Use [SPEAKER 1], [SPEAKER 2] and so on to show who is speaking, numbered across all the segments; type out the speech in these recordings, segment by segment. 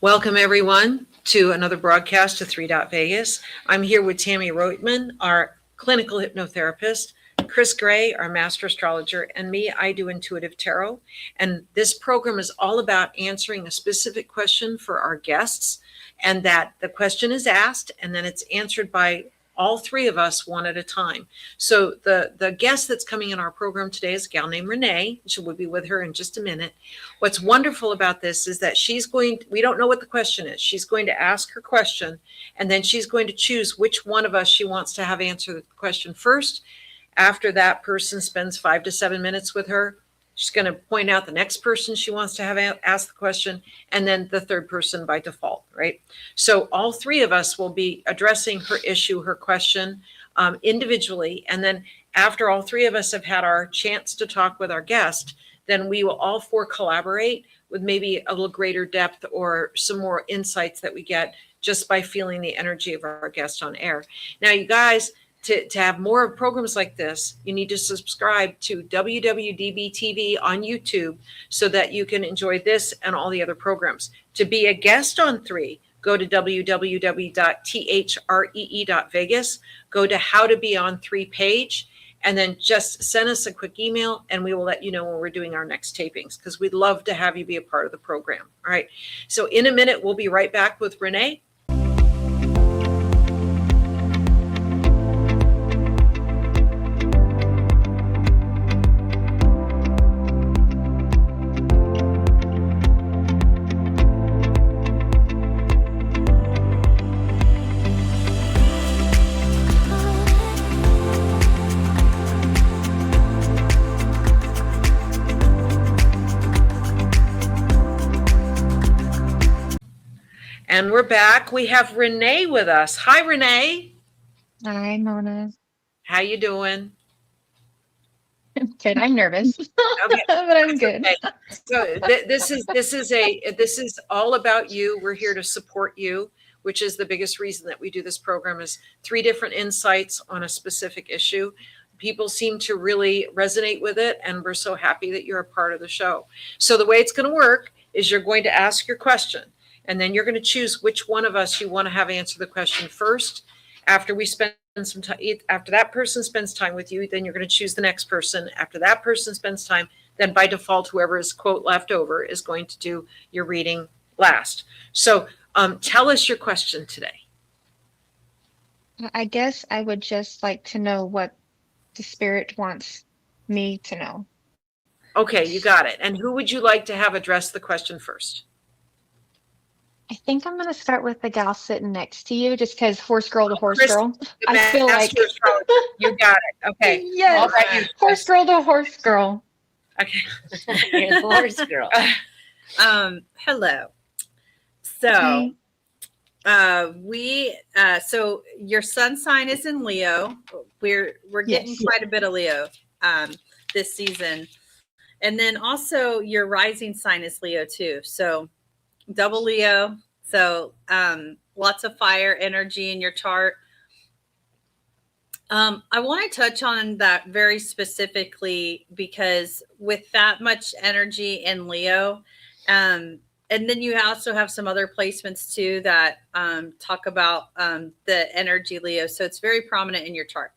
[SPEAKER 1] Welcome, everyone, to another broadcast of 3 Vegas. I'm here with Tammie Roitman, our clinical hypnotherapist, Kris Gray, our master astrologer, and me. I do intuitive tarot. And this program is all about answering a specific question for our guests, and that the question is asked and then it's answered by all three of us one at a time. So the guest that's coming in our program today is a gal named Renee. She will be with her in just a minute. What's wonderful about this is that we don't know what the question is. She's going to ask her question, and then she's going to choose which one of us she wants to have answer the question first. After that person spends 5 to 7 minutes with her, she's going to point out the next person she wants to have ask the question, and then the third person by default, right? So all three of us will be addressing her issue, her question, individually. And then after all three of us have had our chance to talk with our guest, then we will all four collaborate with maybe a little greater depth or some more insights that we get just by feeling the energy of our guest on air. Now, you guys, to have more programs like this, you need to subscribe to WWDBTV on YouTube so that you can enjoy this and all the other programs. To be a guest on 3, go to www.three.vegas, go to How to Be on 3 page, and then just send us a quick email and we will let you know when we're doing our next tapings, because we'd love to have you be a part of the program. All right. So in a minute, we'll be right back with Renee. And we're back. We have Renee with us. Hi, Renee.
[SPEAKER 2] Hi, Mona.
[SPEAKER 1] How you doing?
[SPEAKER 2] Good. I'm nervous, okay. But I'm good.
[SPEAKER 1] Okay. So this is all about you. We're here to support you, which is the biggest reason that we do this program. Is 3 different insights on a specific issue. People seem to really resonate with it, and we're so happy that you're a part of the show. So the way it's going to work is you're going to ask your question, and then you're going to choose which one of us you want to have answer the question first. After we spend some time, after that person spends time with you, then you're going to choose the next person. After that person spends time, then by default, whoever is quote left over is going to do your reading last. So tell us your question today.
[SPEAKER 2] I guess I would just like to know what the spirit wants me to know.
[SPEAKER 1] Okay, you got it. And who would you like to have address the question first?
[SPEAKER 2] I think I'm going to start with the gal sitting next to you, just because horse girl to horse
[SPEAKER 1] Kris,
[SPEAKER 2] girl. I feel like
[SPEAKER 1] you got it. Okay.
[SPEAKER 2] Yes. Right. Horse girl to horse girl.
[SPEAKER 1] Okay.
[SPEAKER 3] Horse girl. Hello. So, so your sun sign is in Leo. We're getting quite a bit of Leo this season, and then also your rising sign is Leo too. So double Leo. So lots of fire energy in your chart. I want to touch on that very specifically because with that much energy in Leo, and then you also have some other placements too that talk about the energy Leo. So it's very prominent in your chart.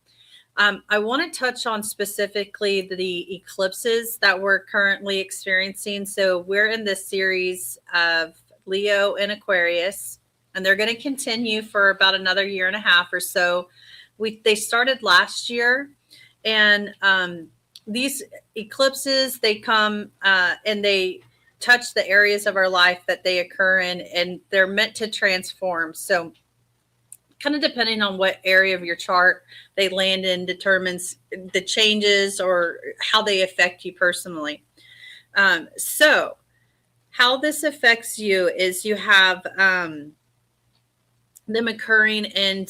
[SPEAKER 3] I want to touch on specifically the eclipses that we're currently experiencing. So we're in this series of Leo and Aquarius, and they're going to continue for about another year and a half or so. They started last year, and these eclipses, they come and they touch the areas of our life that they occur in, and they're meant to transform. So kind of depending on what area of your chart they land in determines the changes or how they affect you personally. So how this affects you is you have them occurring in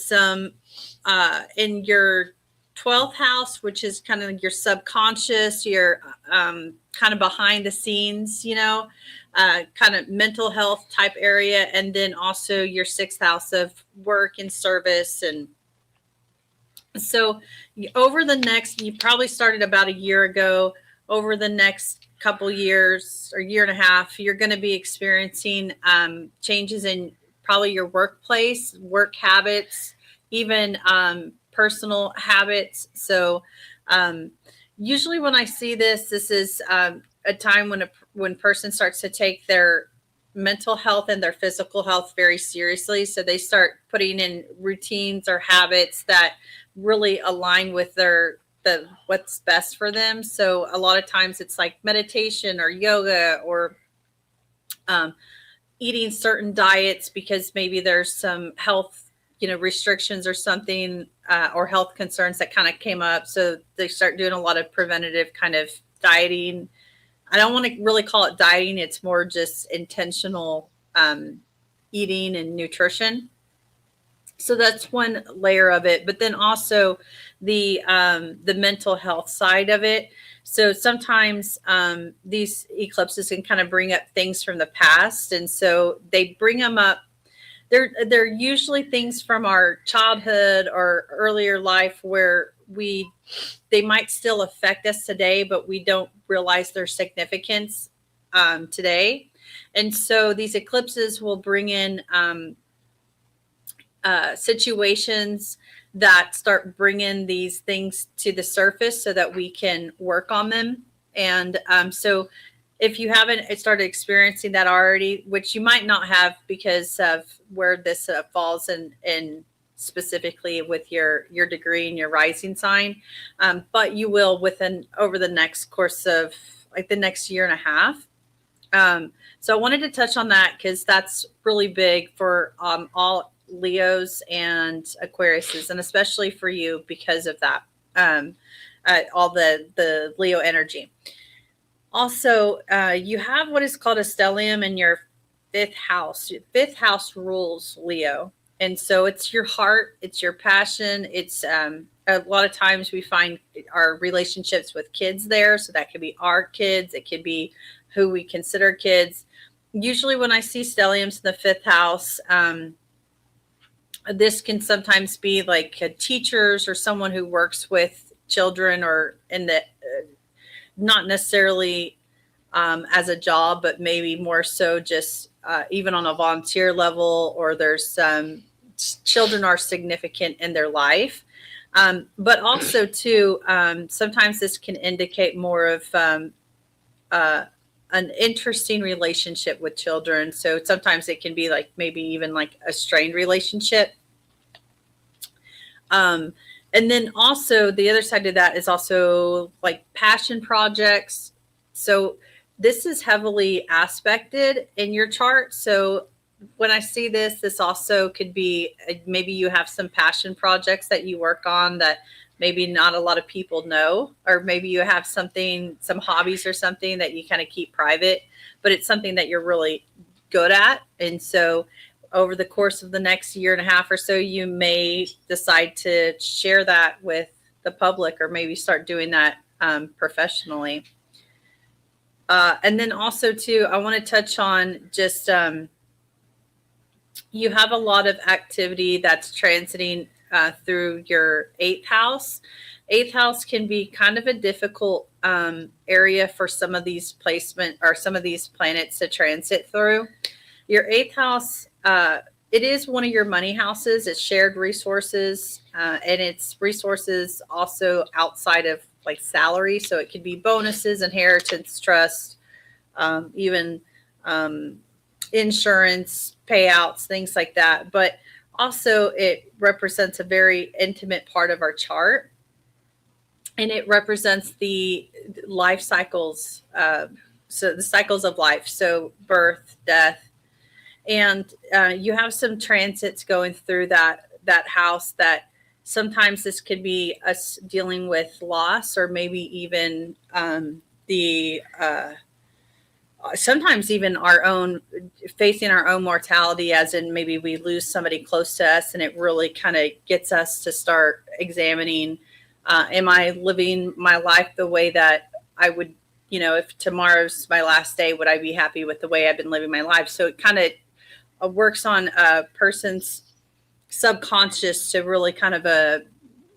[SPEAKER 3] in your 12th house, which is kind of your subconscious, your kind of behind the scenes, kind of mental health type area. And then also your 6th house of work and service. And so over the next, you probably started about a year ago, over the next couple years or year and a half, you're going to be experiencing changes in probably your workplace, work habits, even personal habits. So usually when I see this, this is a time when person starts to take their mental health and their physical health very seriously. So they start putting in routines or habits that really align with what's best for them. So a lot of times it's like meditation or yoga or eating certain diets because maybe there's some health, restrictions or something, or health concerns that kind of came up. So they start doing a lot of preventative kind of dieting. I don't want to really call it dieting. It's more just intentional eating and nutrition. So that's one layer of it, but then also the mental health side of it. So sometimes these eclipses can kind of bring up things from the past, and so they bring them up. They're usually things from our childhood or earlier life where they might still affect us today, but we don't realize their significance today. And so these eclipses will bring in situations that start bringing these things to the surface so that we can work on them. And so if you haven't started experiencing that already, which you might not have because of where this falls in specifically with your degree and your rising sign, but you will over the next course of like the next year and a half. So I wanted to touch on that because that's really big for all Leos and Aquariuses, and especially for you because of that, all the Leo energy. Also, you have what is called a stellium in your fifth house. Your fifth house rules Leo. And so it's your heart, it's your passion. It's a lot of times we find our relationships with kids there. So that could be our kids. It could be who we consider kids. Usually when I see stelliums in the fifth house, this can sometimes be like teachers or someone who works with children or in the not necessarily as a job, but maybe more so just even on a volunteer level, or there's children are significant in their life. But also too, sometimes this can indicate more of an interesting relationship with children. So sometimes it can be like maybe even like a strained relationship. And then also the other side of that is also like passion projects. So this is heavily aspected in your chart. So when I see this also could be maybe you have some passion projects that you work on that maybe not a lot of people know, or maybe you have some hobbies or something that you kind of keep private, but it's something that you're really good at. And so over the course of the next year and a half or so, you may decide to share that with the public, or maybe start doing that professionally. And then also too, I want to touch on just, you have a lot of activity that's transiting through your eighth house. Eighth house can be kind of a difficult area for some of these placement or some of these planets to transit through. Your eighth house, it is one of your money houses. It's shared resources, and it's resources also outside of like salary. So it could be bonuses, inheritance, trust, even insurance payouts, things like that. But also it represents a very intimate part of our chart, and it represents the life cycles. So the cycles of life. So birth, death, and you have some transits going through that house that sometimes this could be us dealing with loss, or maybe even sometimes even facing our own mortality, as in maybe we lose somebody close to us, and it really kind of gets us to start examining, am I living my life the way that I would, if tomorrow's my last day, would I be happy with the way I've been living my life? So it kind of works on a person's subconscious to really kind of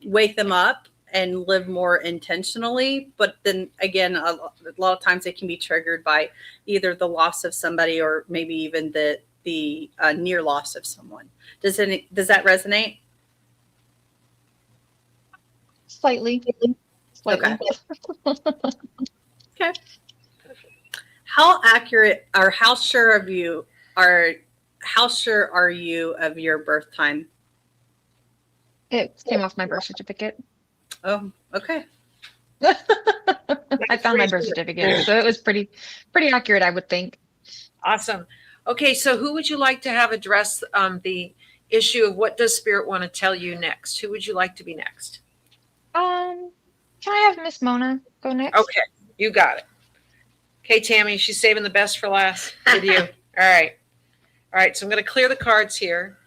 [SPEAKER 3] wake them up and live more intentionally. But then again, a lot of times it can be triggered by either the loss of somebody or maybe even the near loss of someone. Does that resonate?
[SPEAKER 2] Slightly.
[SPEAKER 3] Okay. Okay. How accurate or how sure are you of your birth time?
[SPEAKER 2] It came off my birth certificate.
[SPEAKER 3] Oh, okay.
[SPEAKER 2] I found my birth certificate, so it was pretty accurate, I would think.
[SPEAKER 1] Awesome. Okay, so who would you like to have address the issue of what does Spirit want to tell you next? Who would you like to be next?
[SPEAKER 2] Can I have Miss Mona go next?
[SPEAKER 1] Okay, you got it. Okay, Tammie, she's saving the best for last with you. All right. All right, so I'm going to clear the cards here.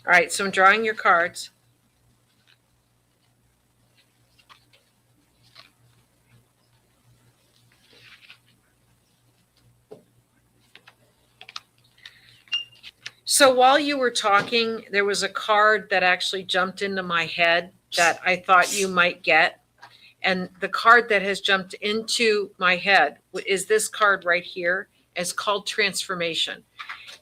[SPEAKER 1] All right, so I'm drawing your cards. So while you were talking, there was a card that actually jumped into my head that I thought you might get. And the card that has jumped into my head is this card right here. It's called Transformation.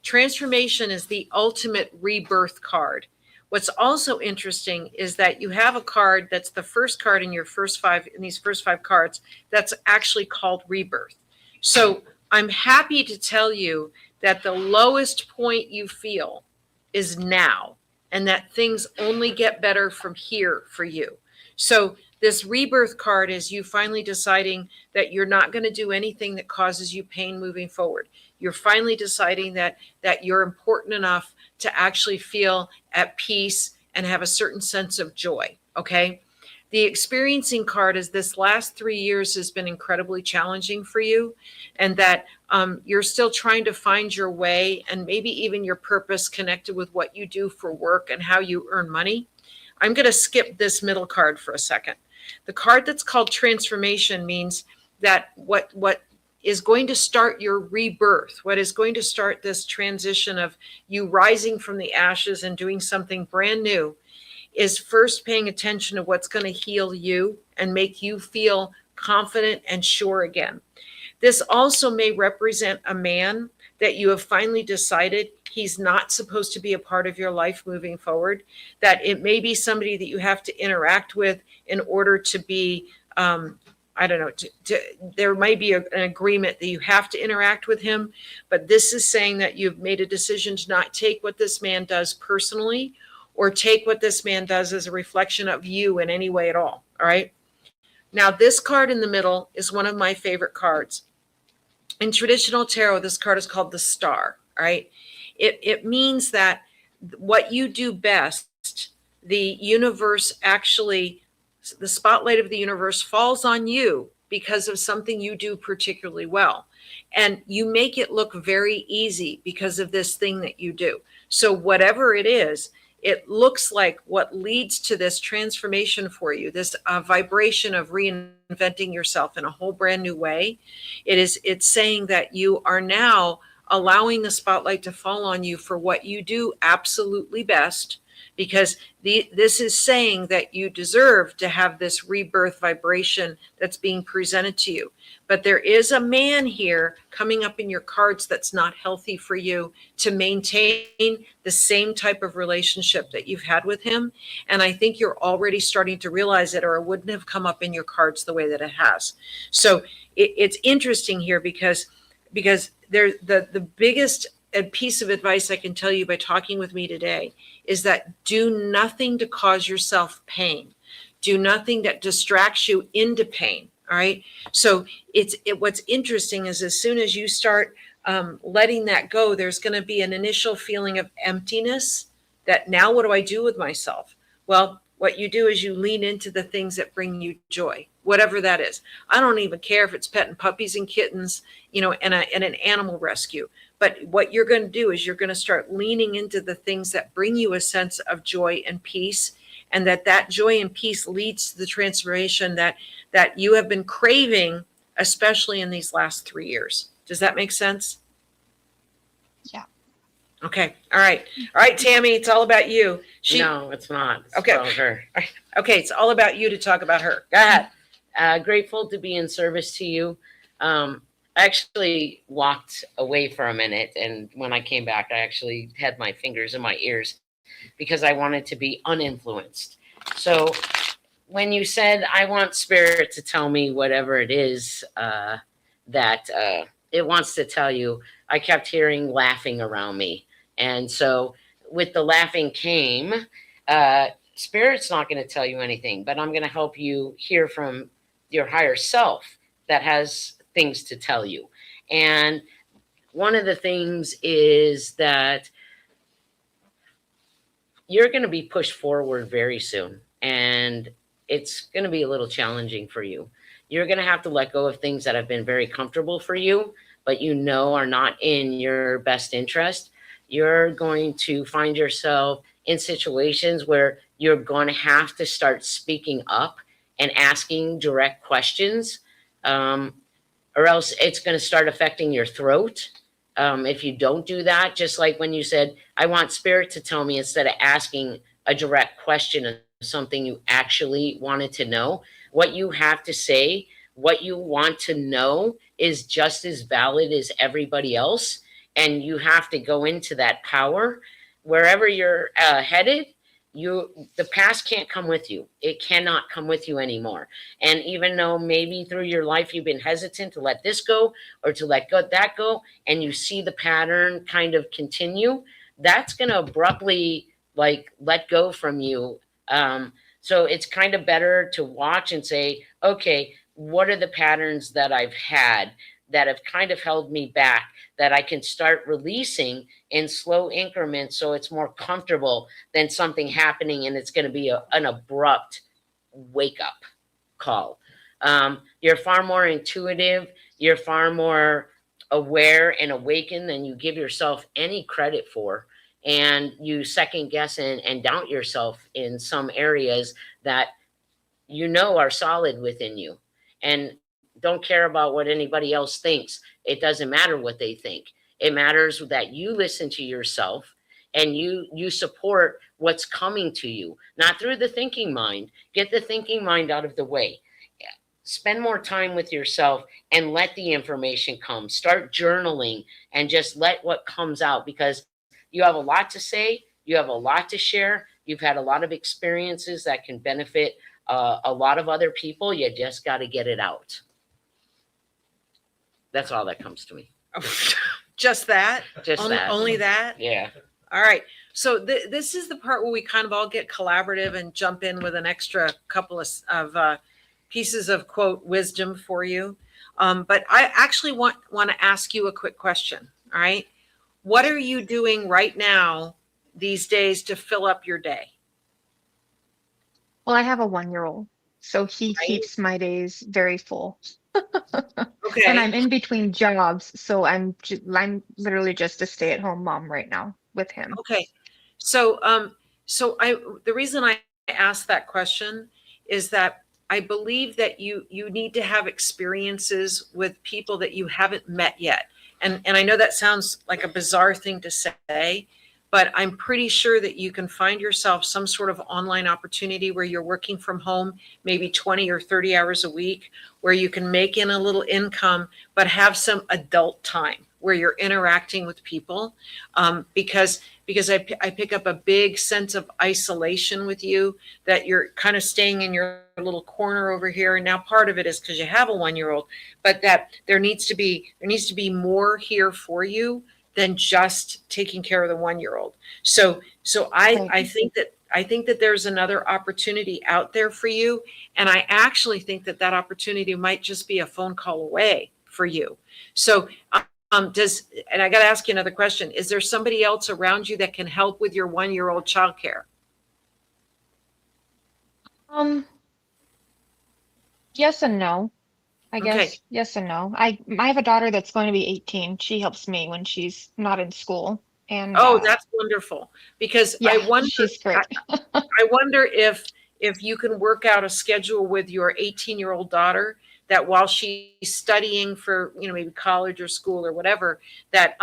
[SPEAKER 1] Transformation is the ultimate rebirth card. What's also interesting is that you have a card that's the first card in these first five cards that's actually called Rebirth. So I'm happy to tell you that the lowest point you feel is now, and that things only get better from here for you. So this rebirth card is you finally deciding that you're not going to do anything that causes you pain moving forward. You're finally deciding that you're important enough to actually feel at peace and have a certain sense of joy. Okay. The experiencing card is this last 3 years has been incredibly challenging for you, and that you're still trying to find your way and maybe even your purpose connected with what you do for work and how you earn money. I'm going to skip this middle card for a second. The card that's called Transformation means that what is going to start your rebirth, what is going to start this transition of you rising from the ashes and doing something brand new, is first paying attention to what's going to heal you and make you feel confident and sure again. This also may represent a man that you have finally decided he's not supposed to be a part of your life moving forward, that it may be somebody that you have to interact with in order to be, there might be an agreement that you have to interact with him, but this is saying that you've made a decision to not take what this man does personally or take what this man does as a reflection of you in any way at all. All right. Now, this card in the middle is one of my favorite cards. In traditional tarot, this card is called the Star. All right. It means that what you do best, the universe actually, the spotlight of the universe falls on you because of something you do particularly well. And you make it look very easy because of this thing that you do. So whatever it is, it looks like what leads to this transformation for you, this vibration of reinventing yourself in a whole brand new way. It's saying that you are now allowing the spotlight to fall on you for what you do absolutely best, because this is saying that you deserve to have this rebirth vibration that's being presented to you. But there is a man here coming up in your cards that's not healthy for you to maintain the same type of relationship that you've had with him. And I think you're already starting to realize it, or it wouldn't have come up in your cards the way that it has. So it's interesting here because there's the biggest piece of advice I can tell you by talking with me today is that do nothing to cause yourself pain. Do nothing that distracts you into pain. All right. So what's interesting is as soon as you start letting that go, there's going to be an initial feeling of emptiness that now what do I do with myself? Well, what you do is you lean into the things that bring you joy, whatever that is. I don't even care if it's petting puppies and kittens, and an animal rescue. But what you're going to do is you're going to start leaning into the things that bring you a sense of joy and peace. and that joy and peace leads to the transformation that you have been craving, especially in these last 3 years. Does that make sense?
[SPEAKER 2] Yeah.
[SPEAKER 1] Okay. All right. All right, Tammie, it's all about you.
[SPEAKER 4] No, it's not. It's
[SPEAKER 1] Okay.
[SPEAKER 4] about her.
[SPEAKER 1] Okay, it's all about you to talk about her. Go ahead.
[SPEAKER 4] Grateful to be in service to you. I actually walked away for a minute, and when I came back, I actually had my fingers in my ears because I wanted to be uninfluenced. So when you said, I want spirit to tell me whatever it is that it wants to tell you, I kept hearing laughing around me. And so with the laughing came, spirit's not going to tell you anything, but I'm going to help you hear from your higher self that has things to tell you. And one of the things is that you're going to be pushed forward very soon, and it's going to be a little challenging for you. You're going to have to let go of things that have been very comfortable for you, but you know are not in your best interest. You're going to find yourself in situations where you're going to have to start speaking up and asking direct questions, or else it's going to start affecting your throat. If you don't do that, just like when you said, I want spirit to tell me, instead of asking a direct question of something you actually wanted to know, what you have to say, what you want to know is just as valid as everybody else. And you have to go into that power. Wherever you're headed, the past can't come with you. It cannot come with you anymore. And even though maybe through your life you've been hesitant to let this go or to let that go, and you see the pattern kind of continue, that's going to abruptly like let go from you. So it's kind of better to watch and say, okay, what are the patterns that I've had that have kind of held me back, that I can start releasing in slow increments so it's more comfortable than something happening and it's going to be an abrupt wake up call. You're far more intuitive. You're far more aware and awakened than you give yourself any credit for. And you second guess and doubt yourself in some areas that you know are solid within you. And don't care about what anybody else thinks. It doesn't matter what they think. It matters that you listen to yourself and you support what's coming to you, not through the thinking mind. Get the thinking mind out of the way. Spend more time with yourself and let the information come. Start journaling and just let what comes out, because you have a lot to say. You have a lot to share. You've had a lot of experiences that can benefit a lot of other people. You just got to get it out. That's all that comes to me.
[SPEAKER 1] Just that?
[SPEAKER 4] Just that.
[SPEAKER 1] Only that?
[SPEAKER 4] Yeah.
[SPEAKER 1] All right. So this is the part where we kind of all get collaborative and jump in with an extra couple of pieces of quote wisdom for you. But I actually want to ask you a quick question. All right. What are you doing right now these days to fill up your day?
[SPEAKER 2] Well, I have a 1-year-old, so he
[SPEAKER 1] Right.
[SPEAKER 2] keeps my days very full.
[SPEAKER 1] Okay.
[SPEAKER 2] And I'm in between jobs, so I'm literally just a stay-at-home mom right now with him.
[SPEAKER 1] Okay. So the reason I asked that question is that I believe that you need to have experiences with people that you haven't met yet. And I know that sounds like a bizarre thing to say, but I'm pretty sure that you can find yourself some sort of online opportunity where you're working from home, maybe 20 or 30 hours a week, where you can make in a little income, but have some adult time where you're interacting with people. Because I pick up a big sense of isolation with you, that you're kind of staying in your little corner over here. And now part of it is because you have a 1-year-old, but that there needs to be more here for you than just taking care of the 1-year-old. So I think that there's another opportunity out there for you. And I actually think that opportunity might just be a phone call away for you. So and I got to ask you another question. Is there somebody else around you that can help with your 1-year-old childcare?
[SPEAKER 2] Yes and no. I
[SPEAKER 1] Okay.
[SPEAKER 2] guess yes and no. I have a daughter that's going to be 18. She helps me when she's not in school. And
[SPEAKER 1] Oh, that's wonderful. Because
[SPEAKER 2] yeah, she's great.
[SPEAKER 1] I wonder if you can work out a schedule with your 18-year-old daughter that while she's studying for, maybe college or school or whatever, that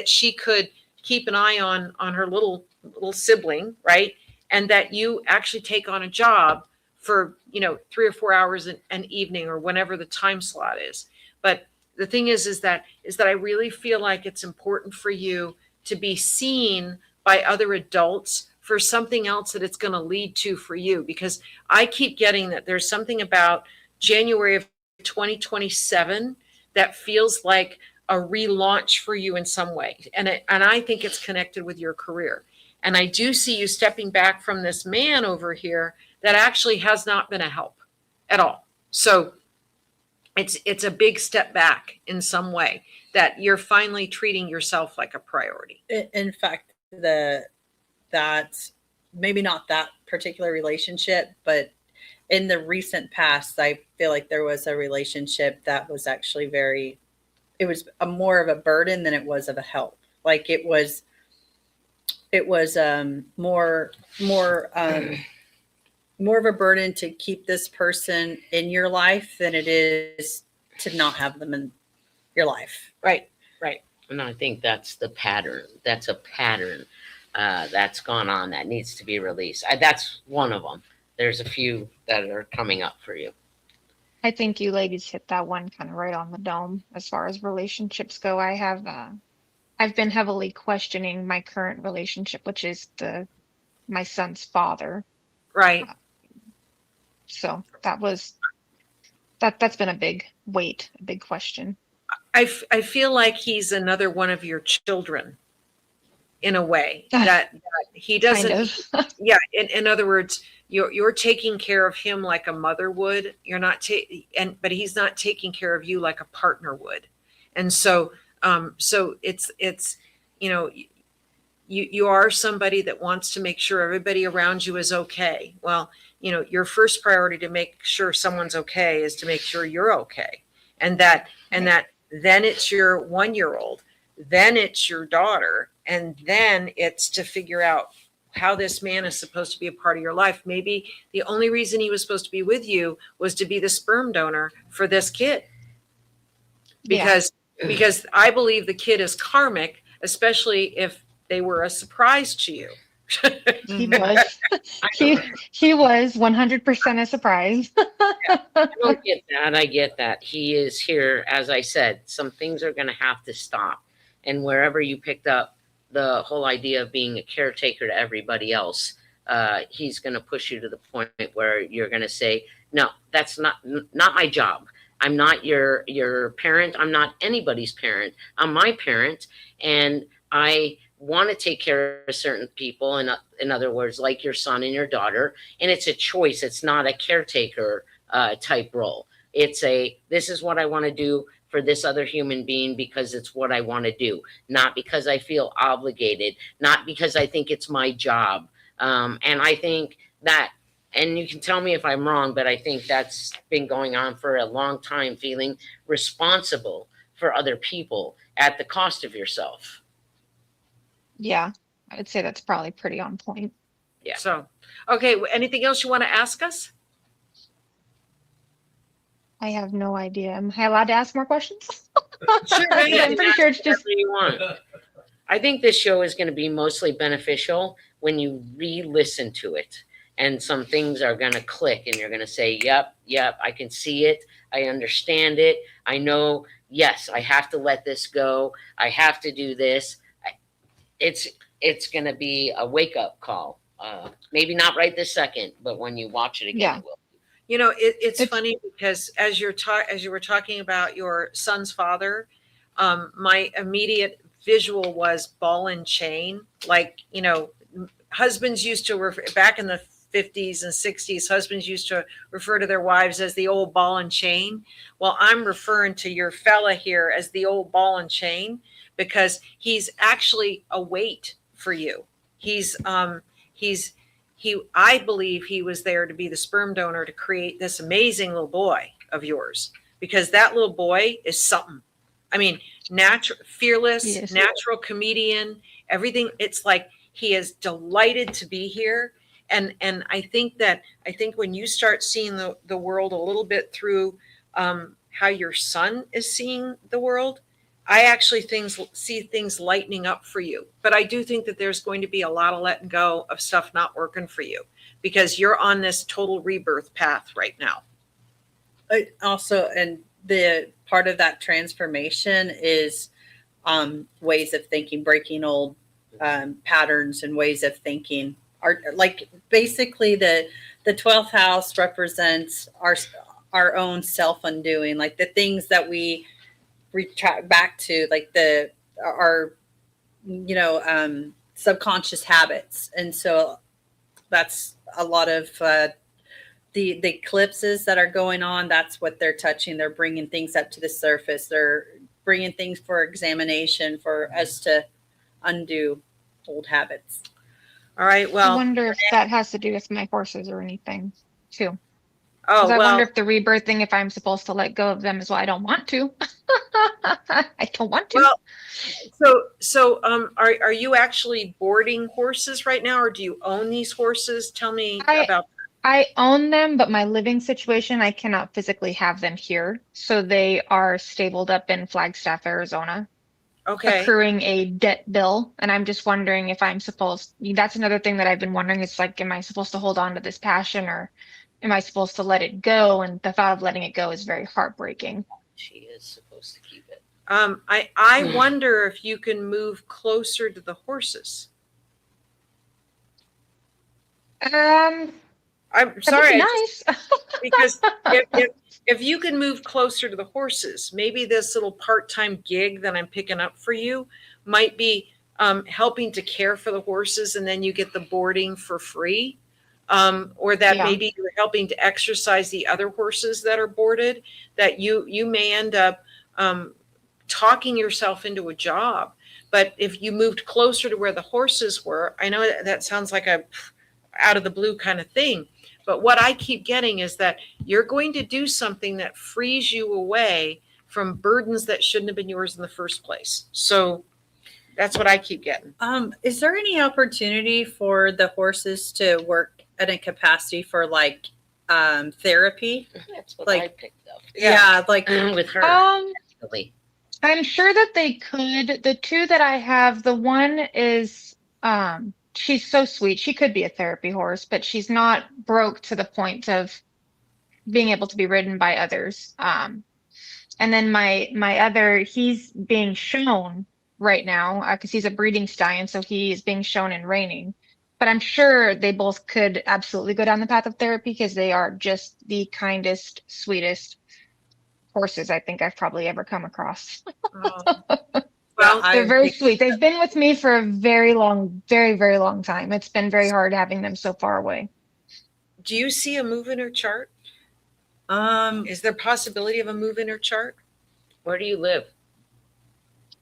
[SPEAKER 1] she could keep an eye on her little sibling, right? And that you actually take on a job for, 3 or 4 hours an evening or whenever the time slot is. But the thing is that I really feel like it's important for you to be seen by other adults for something else that it's going to lead to for you. Because I keep getting that there's something about January of 2027 that feels like a relaunch for you in some way. And I think it's connected with your career. And I do see you stepping back from this man over here that actually has not been a help at all. So it's a big step back in some way that you're finally treating yourself like a priority.
[SPEAKER 3] In fact, that maybe not that particular relationship, but in the recent past, I feel like there was a relationship that was actually it was more of a burden than it was of a help. Like it was more of a burden to keep this person in your life than it is to not have them in your life.
[SPEAKER 1] Right.
[SPEAKER 4] And I think that's the pattern. That's a pattern that's gone on that needs to be released. That's one of them. There's a few that are coming up for you.
[SPEAKER 2] I think you ladies hit that one kind of right on the dome as far as relationships go. I've been heavily questioning my current relationship, which is my son's father.
[SPEAKER 1] Right.
[SPEAKER 2] So that's been a big weight, a big question.
[SPEAKER 1] I feel like he's another one of your children in a way that he doesn't.
[SPEAKER 2] Kind of.
[SPEAKER 1] Yeah. In other words, you're taking care of him like a mother would. You're not but he's not taking care of you like a partner would. And so it's you are somebody that wants to make sure everybody around you is okay. Well, your first priority to make sure someone's okay is to make sure you're okay. And that then it's your 1-year-old, then it's your daughter, and then it's to figure out how this man is supposed to be a part of your life. Maybe the only reason he was supposed to be with you was to be the sperm donor for this kid. Because I believe the kid is karmic, especially if they were a surprise to you.
[SPEAKER 2] He was. he was 100% a surprise.
[SPEAKER 4] I get that. He is here. As I said, some things are going to have to stop. And wherever you picked up the whole idea of being a caretaker to everybody else, he's going to push you to the point where you're going to say, no, that's not my job. I'm not your parent. I'm not anybody's parent. I'm my parent. And I want to take care of certain people. And in other words, like your son and your daughter. And it's a choice. It's not a caretaker type role. It's this is what I want to do for this other human being because it's what I want to do, not because I feel obligated, not because I think it's my job. And I think that, and you can tell me if I'm wrong, but I think that's been going on for a long time, feeling responsible for other people at the cost of yourself.
[SPEAKER 2] Yeah, I would say that's probably pretty on point.
[SPEAKER 4] Yeah.
[SPEAKER 1] So, okay. Anything else you want to ask us?
[SPEAKER 2] I have no idea. Am I allowed to ask more questions?
[SPEAKER 1] Sure.
[SPEAKER 2] I'm pretty sure it's just.
[SPEAKER 4] Whatever you want. I think this show is going to be mostly beneficial when you re-listen to it. And some things are going to click and you're going to say, yep, I can see it. I understand it. I know, yes, I have to let this go. I have to do this. It's going to be a wake-up call. Maybe not right this second, but when you watch it again, it will.
[SPEAKER 1] It's funny because as you were talking about your son's father, my immediate visual was ball and chain. Like, husbands used to refer back in the 50s and 60s, husbands used to refer to their wives as the old ball and chain. Well, I'm referring to your fella here as the old ball and chain because he's actually a weight for you. I believe he was there to be the sperm donor to create this amazing little boy of yours because that little boy is something. I mean, fearless, natural comedian, Everything, it's like he is delighted to be here. And I think when you start seeing the world a little bit through how your son is seeing the world, I actually see things lightening up for you. But I do think that there's going to be a lot of letting go of stuff not working for you, because you're on this total rebirth path right now.
[SPEAKER 3] Also, and the part of that transformation is ways of thinking, breaking old patterns and ways of thinking. Are like basically the 12th house represents our own self undoing, like the things that we retract back to, like our subconscious habits. And so that's a lot of the eclipses that are going on. That's what they're touching. They're bringing things up to the surface. They're bringing things for examination for us to undo old habits.
[SPEAKER 1] All right.
[SPEAKER 2] I
[SPEAKER 1] Well,
[SPEAKER 2] wonder if that has to do with my horses or anything too.
[SPEAKER 1] oh,
[SPEAKER 2] 'Cause I
[SPEAKER 1] well,
[SPEAKER 2] wonder if the rebirthing, if I'm supposed to let go of them as well. I don't want to. I don't want to.
[SPEAKER 1] well, are you actually boarding horses right now, or do you own these horses? Tell me about.
[SPEAKER 2] I own them, but my living situation, I cannot physically have them here. So they are stabled up in Flagstaff, Arizona,
[SPEAKER 1] Okay.
[SPEAKER 2] accruing a debt bill. And I'm just wondering if that's another thing that I've been wondering. It's like, am I supposed to hold on to this passion, or am I supposed to let it go? And the thought of letting it go is very heartbreaking.
[SPEAKER 4] She is supposed to keep it.
[SPEAKER 1] I wonder if you can move closer to the horses. I'm
[SPEAKER 2] That
[SPEAKER 1] sorry,
[SPEAKER 2] would be nice.
[SPEAKER 1] because if you can move closer to the horses, maybe this little part-time gig that I'm picking up for you might be helping to care for the horses, and then you get the boarding for free. Or that
[SPEAKER 2] Yeah.
[SPEAKER 1] maybe you're helping to exercise the other horses that are boarded, that you may end up talking yourself into a job. But if you moved closer to where the horses were, I know that sounds like a out of the blue kind of thing, but what I keep getting is that you're going to do something that frees you away from burdens that shouldn't have been yours in the first place. So that's what I keep getting.
[SPEAKER 3] Is there any opportunity for the horses to work at a capacity for like therapy?
[SPEAKER 4] That's what
[SPEAKER 3] Like-
[SPEAKER 4] I picked up
[SPEAKER 3] Yeah, like
[SPEAKER 4] with her. Really.
[SPEAKER 2] I'm sure that they could. The two that I have, the one is, she's so sweet. She could be a therapy horse, but she's not broke to the point of being able to be ridden by others. And then my other, he's being shown right now because he's a breeding stallion, so he is being shown in reining. But I'm sure they both could absolutely go down the path of therapy because they are just the kindest, sweetest horses I think I've probably ever come across.
[SPEAKER 1] Well,
[SPEAKER 2] They're very sweet. They've been with me for a very long, very, very long time. It's been very hard having them so far away.
[SPEAKER 1] do you see a move in her chart? Is there possibility of a move in her chart?
[SPEAKER 4] Where do you live?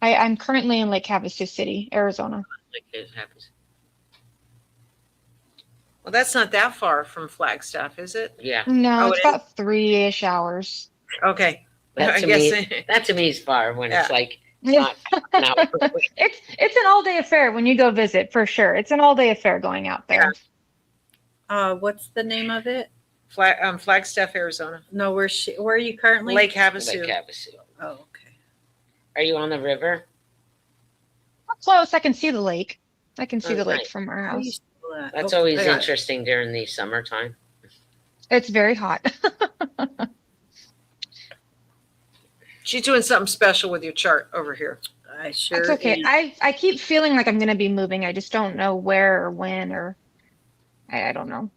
[SPEAKER 2] I'm currently in Lake Havasu City, Arizona.
[SPEAKER 4] Like it happens.
[SPEAKER 1] Well, that's not that far from Flagstaff, is it?
[SPEAKER 4] Yeah.
[SPEAKER 2] No,
[SPEAKER 1] Oh,
[SPEAKER 2] it's
[SPEAKER 1] it is?
[SPEAKER 2] about 3-ish hours.
[SPEAKER 1] Okay.
[SPEAKER 4] That
[SPEAKER 1] I
[SPEAKER 4] to
[SPEAKER 1] guess
[SPEAKER 4] me, that to me is far when it's
[SPEAKER 1] Yeah.
[SPEAKER 4] like
[SPEAKER 2] Yeah.
[SPEAKER 4] not an hour.
[SPEAKER 2] It's an all day affair when you go visit, for sure. It's an all day affair going out there.
[SPEAKER 3] what's the name of it?
[SPEAKER 1] Flagstaff, Arizona.
[SPEAKER 3] No, where are you currently?
[SPEAKER 1] Lake Havasu.
[SPEAKER 4] Like Havasu.
[SPEAKER 3] Oh, okay.
[SPEAKER 4] Are you on the river?
[SPEAKER 2] Close. I can see the lake. I can see
[SPEAKER 4] Oh,
[SPEAKER 2] the lake
[SPEAKER 4] nice.
[SPEAKER 2] from our
[SPEAKER 3] How do you
[SPEAKER 2] house.
[SPEAKER 3] spell that?
[SPEAKER 4] That's
[SPEAKER 3] Oh,
[SPEAKER 4] always
[SPEAKER 3] I got it.
[SPEAKER 4] interesting during the summertime.
[SPEAKER 2] It's very hot.
[SPEAKER 1] She's doing something special with your chart over here.
[SPEAKER 3] I sure.
[SPEAKER 2] It's okay.
[SPEAKER 3] am.
[SPEAKER 2] I keep feeling like I'm going to be moving. I just don't know where or when, or I don't know.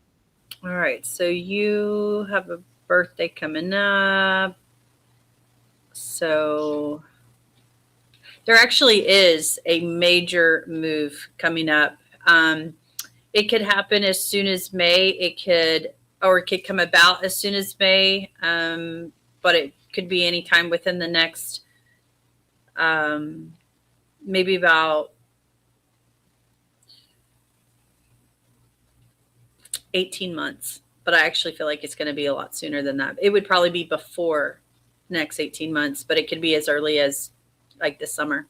[SPEAKER 3] All right. So you have a birthday coming up. So there actually is a major move coming up. It could happen as soon as May. It could come about as soon as May. But it could be any time within the next, maybe about 18 months. But I actually feel like it's going to be a lot sooner than that. It would probably be before next 18 months, but it could be as early as like this summer.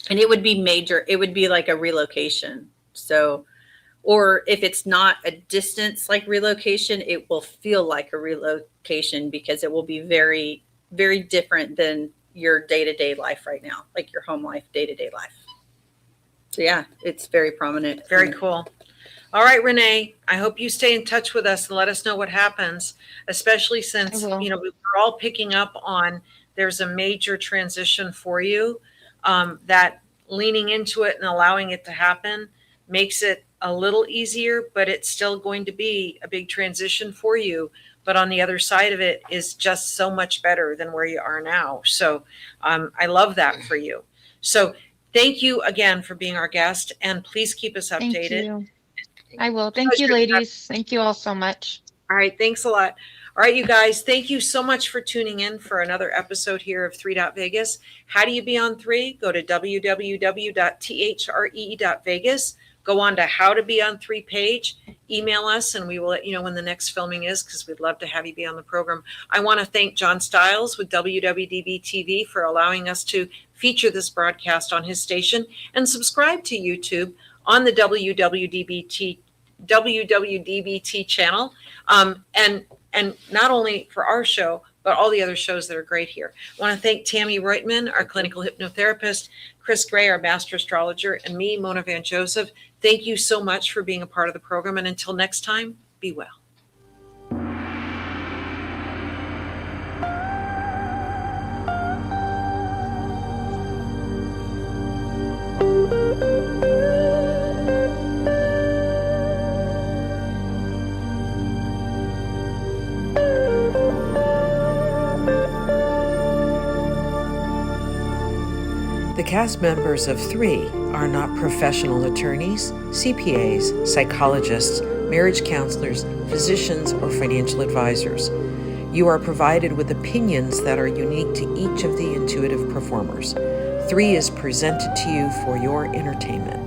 [SPEAKER 3] And it would be major. It would be like a relocation. So, or if it's not a distance like relocation, it will feel like a relocation because it will be very, very different than your day-to-day life right now, like your home life, day-to-day life. So yeah, it's very prominent.
[SPEAKER 1] Very cool. All right, Renee, I hope you stay in touch with us and let us know what happens, especially since,
[SPEAKER 2] I will.
[SPEAKER 1] we're all picking up on there's a major transition for you, that leaning into it and allowing it to happen makes it a little easier, but it's still going to be a big transition for you. But on the other side of it is just so much better than where you are now. So I love that for you. So thank you again for being our guest, and please keep us
[SPEAKER 2] Thank
[SPEAKER 1] updated.
[SPEAKER 2] you. I will. Thank you,
[SPEAKER 1] Pleasure.
[SPEAKER 2] ladies. Thank you all so much.
[SPEAKER 1] All right, thanks a lot. All right, you guys, thank you so much for tuning in for another episode here of 3 Vegas. How do you be on 3? Go to www.thre.vegas. Go on to How to Be on 3 page. Email us, and we will let you know when the next filming is, because we'd love to have you be on the program. I want to thank John Stiles with WWDBTV for allowing us to feature this broadcast on his station, and subscribe to YouTube on the WWDBT channel, and not only for our show, but all the other shows that are great here. I want to thank Tammie Roitman, our clinical hypnotherapist, Kris Gray, our master astrologer, and me, Mona Van Joseph. Thank you so much for being a part of the program, and until next time, be well. The cast members of 3 are not professional attorneys, CPAs, psychologists, marriage counselors, physicians, or financial advisors. You are provided with opinions that are unique to each of the intuitive performers. 3 is presented to you for your entertainment.